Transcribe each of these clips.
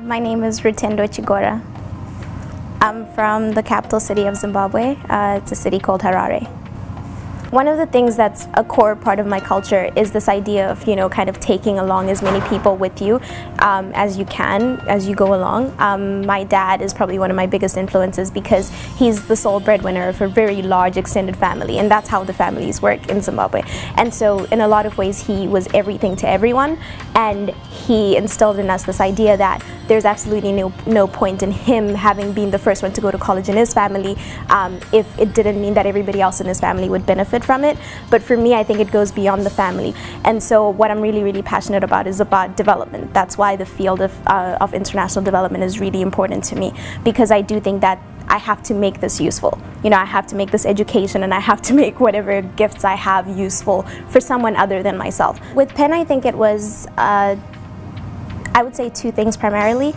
My name is Rutendo Chigora. I'm from the capital city of Zimbabwe. It's a city called Harare. One of the things that's a core part of my culture is this idea of, kind of taking along as many people with you as you can as you go along. My dad is probably one of my biggest influences because he's the sole breadwinner of a very large extended family, and that's how the families work in Zimbabwe. And so in a lot of ways he was everything to everyone, and he instilled in us this idea that there's absolutely no point in him having been the first one to go to college in his family if it didn't mean that everybody else in his family would benefit from it. But for me, I think it goes beyond the family. And so what I'm really passionate about is about development. That's why the field of international development is really important to me, because I do think that I have to make this useful. I have to make this education, and I have to make whatever gifts I have useful for someone other than myself. With Penn, I think it was I would say two things primarily.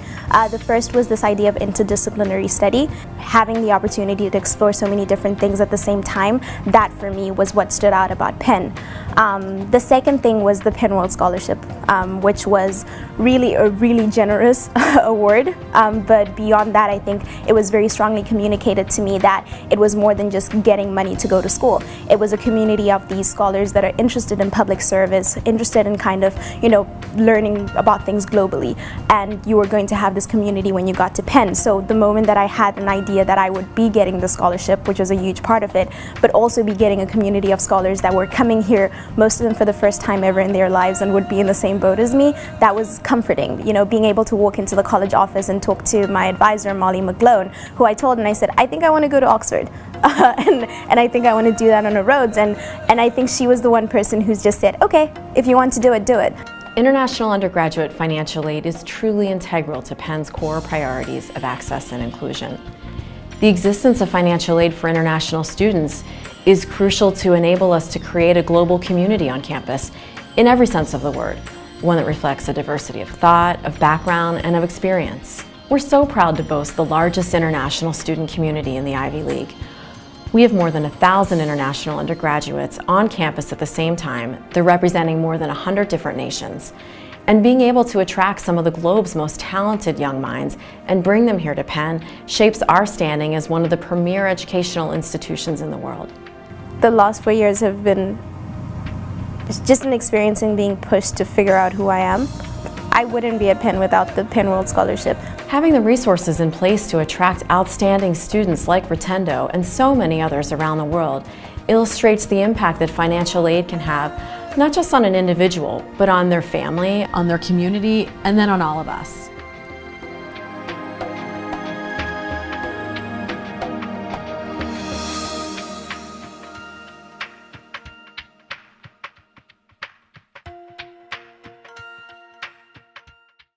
The first was this idea of interdisciplinary study, having the opportunity to explore so many different things at the same time. That for me was what stood out about Penn. The second thing was the Penn World Scholarship, which was really a really generous award, but beyond that, I think it was very strongly communicated to me that it was more than just getting money to go to school. It was a community of these scholars that are interested in public service, interested in kind of, learning about things globally, and you were going to have this community when you got to Penn. So the moment that I had an idea that I would be getting the scholarship, which was a huge part of it, but also be getting a community of scholars that were coming here, most of them for the first time ever in their lives and would be in the same boat as me, that was comforting. Being able to walk into the college office and talk to my advisor, Molly McGlone, who I told, and I said, I think I want to go to Oxford. And I think I want to do that on a Rhodes. And I think she was the one person who's just said, okay, if you want to do it, do it. International undergraduate financial aid is truly integral to Penn's core priorities of access and inclusion. The existence of financial aid for international students is crucial to enable us to create a global community on campus in every sense of the word, one that reflects a diversity of thought, of background, and of experience. We're so proud to boast the largest international student community in the Ivy League. We have more than 1,000 international undergraduates on campus at the same time. They're representing more than 100 different nations. And being able to attract some of the globe's most talented young minds and bring them here to Penn shapes our standing as one of the premier educational institutions in the world. The last 4 years have been just an experience in being pushed to figure out who I am. I wouldn't be at Penn without the Penn World Scholarship. Having the resources in place to attract outstanding students like Rutendo and so many others around the world illustrates the impact that financial aid can have, not just on an individual, but on their family, on their community, and then on all of us.